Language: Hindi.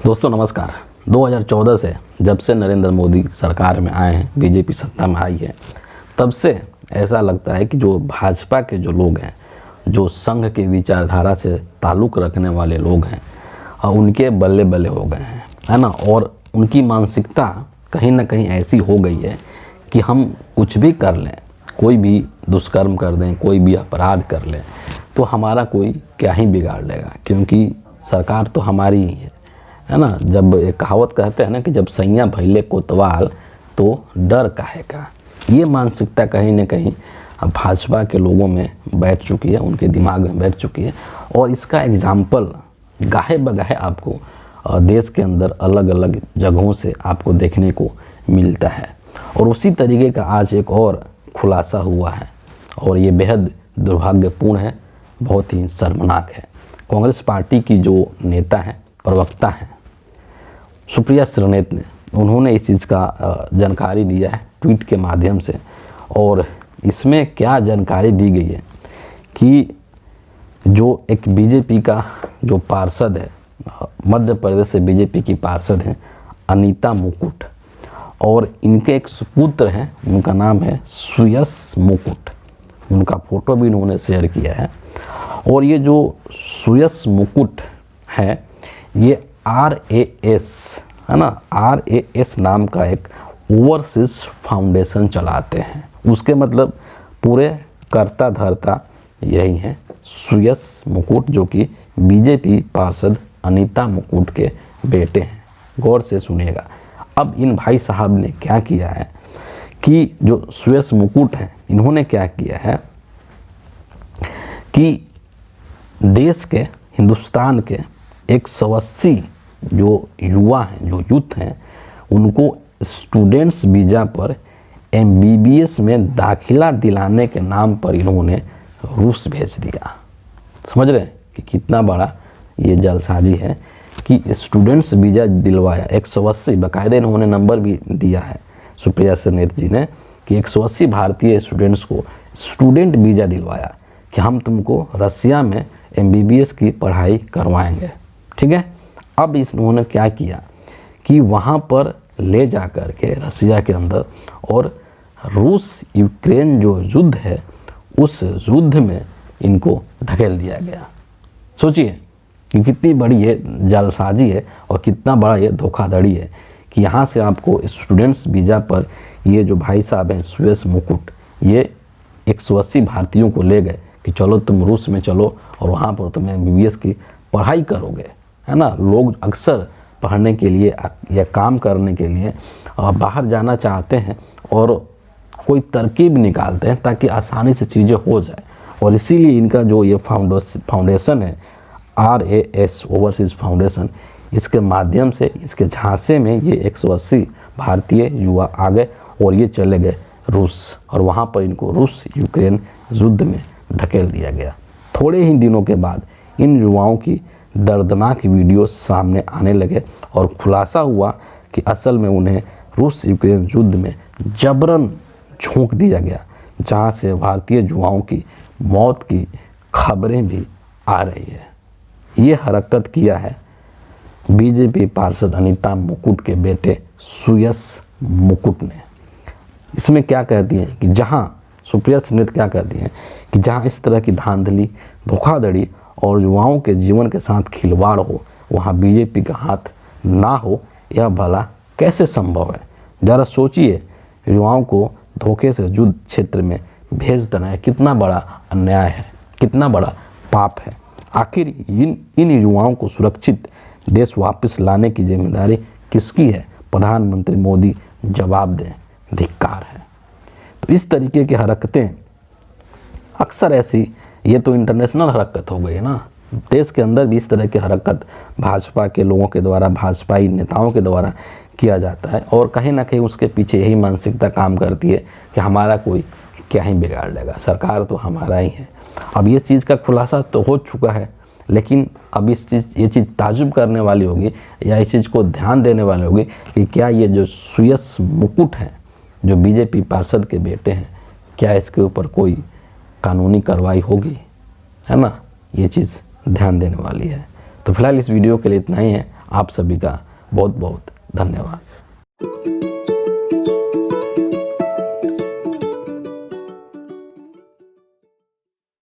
दोस्तों नमस्कार। 2014 से जब से नरेंद्र मोदी सरकार में आए हैं, बीजेपी सत्ता में आई है, तब से ऐसा लगता है कि जो भाजपा के जो लोग हैं, जो संघ की विचारधारा से ताल्लुक़ रखने वाले लोग हैं, उनके बल्ले बल्ले हो गए हैं, है ना। और उनकी मानसिकता कहीं ना कहीं ऐसी हो गई है कि हम कुछ भी कर लें, कोई भी दुष्कर्म कर दें, कोई भी अपराध कर लें, तो हमारा कोई क्या ही बिगाड़ लेगा, क्योंकि सरकार तो हमारी ही है ना। जब एक कहावत कहते हैं ना कि जब सैया भैले कोतवाल तो डर काहे का, ये मानसिकता कहीं ना कहीं भाजपा के लोगों में बैठ चुकी है, उनके दिमाग में बैठ चुकी है। और इसका एग्जाम्पल गाहे बगाहे आपको देश के अंदर अलग अलग जगहों से आपको देखने को मिलता है। और उसी तरीके का आज एक और खुलासा हुआ है, और ये बेहद दुर्भाग्यपूर्ण है, बहुत ही शर्मनाक है। कांग्रेस पार्टी की जो नेता हैं, प्रवक्ता हैं सुप्रिया श्रीनेत ने, उन्होंने इस चीज़ का जानकारी दिया है ट्वीट के माध्यम से। और इसमें क्या जानकारी दी गई है कि जो एक बीजेपी का जो पार्षद है, मध्य प्रदेश से बीजेपी की पार्षद हैं अनीता मुकुट, और इनके एक सुपुत्र हैं, उनका नाम है सुयश मुकुट, उनका फ़ोटो भी इन्होंने शेयर किया है। और ये जो सुयश मुकुट है, ये RAS है ना, RAS नाम का एक ओवरसीज फाउंडेशन चलाते हैं। उसके मतलब पूरे कर्ता धर्ता यही हैं, सुयश मुकुट, जो कि बीजेपी पार्षद अनीता मुकुट के बेटे हैं। गौर से सुनिएगा। अब इन भाई साहब ने क्या किया है कि जो सुयश मुकुट हैं, इन्होंने क्या किया है कि देश के, हिंदुस्तान के 180 जो युवा हैं, जो यूथ हैं, उनको स्टूडेंट्स वीज़ा पर MBBS में दाखिला दिलाने के नाम पर इन्होंने रूस भेज दिया। समझ रहे हैं कि कितना बड़ा ये जालसाजी है कि स्टूडेंट्स वीज़ा दिलवाया 180, बाकायदे इन्होंने नंबर भी दिया है सुप्रिया श्रीनेत जी ने कि 180 भारतीय स्टूडेंट्स को स्टूडेंट वीज़ा दिलवाया कि हम तुमको रसिया में MBBS की पढ़ाई करवाएंगे। ठीक है। अब इन्होंने क्या किया कि वहाँ पर ले जा कर के रसिया के अंदर, और रूस यूक्रेन जो युद्ध है, उस युद्ध में इनको ढकेल दिया गया। सोचिए कि कितनी बड़ी ये जालसाजी है और कितना बड़ा ये धोखाधड़ी है कि यहाँ से आपको स्टूडेंट्स वीज़ा पर ये जो भाई साहब हैं सुयश मुकुट, ये 180 भारतीयों को ले गए कि चलो तुम रूस में चलो और वहाँ पर तुम MBBS की पढ़ाई करोगे, है ना। लोग अक्सर पढ़ने के लिए या काम करने के लिए बाहर जाना चाहते हैं और कोई तरकीब निकालते हैं ताकि आसानी से चीज़ें हो जाए। और इसीलिए इनका जो ये फाउंडेशन है RAS ओवरसीज फाउंडेशन, इसके माध्यम से, इसके झांसे में ये 180 भारतीय युवा आ गए और ये चले गए रूस, और वहाँ पर इनको रूस यूक्रेन युद्ध में ढकेल दिया गया। थोड़े ही दिनों के बाद इन युवाओं की दर्दनाक वीडियो सामने आने लगे और खुलासा हुआ कि असल में उन्हें रूस यूक्रेन युद्ध में जबरन झोंक दिया गया, जहां से भारतीय युवाओं की मौत की खबरें भी आ रही है। ये हरकत किया है बीजेपी पार्षद अनीता मुकुट के बेटे सुयश मुकुट ने। इसमें क्या कहती हैं कि जहां सुप्रिया श्रीनेत क्या कहती हैं कि जहां इस तरह की धांधली, धोखाधड़ी और युवाओं के जीवन के साथ खिलवाड़ हो, वहाँ बीजेपी का हाथ ना हो, यह भला कैसे संभव है। ज़रा सोचिए, युवाओं को धोखे से युद्ध क्षेत्र में भेज देना है, कितना बड़ा अन्याय है, कितना बड़ा पाप है। आखिर इन युवाओं को सुरक्षित देश वापस लाने की जिम्मेदारी किसकी है? प्रधानमंत्री मोदी जवाब दें, धिक्कार है। तो इस तरीके की हरकतें अक्सर ऐसी, ये तो इंटरनेशनल हरकत हो गई है ना, देश के अंदर भी इस तरह की हरकत भाजपा के लोगों के द्वारा, भाजपाई नेताओं के द्वारा किया जाता है। और कहीं ना कहीं उसके पीछे यही मानसिकता काम करती है कि हमारा कोई क्या ही बिगाड़ लेगा, सरकार तो हमारा ही है। अब ये चीज़ का खुलासा तो हो चुका है, लेकिन अब ये चीज़ ताजुब करने वाली होगी या इस चीज़ को ध्यान देने वाली होगी कि क्या ये जो सुयश मुकुट हैं, जो बीजेपी पार्षद के बेटे हैं, क्या इसके ऊपर कोई कानूनी कार्रवाई होगी, है ना। ये चीज़ ध्यान देने वाली है। तो फिलहाल इस वीडियो के लिए इतना ही है। आप सभी का बहुत बहुत धन्यवाद।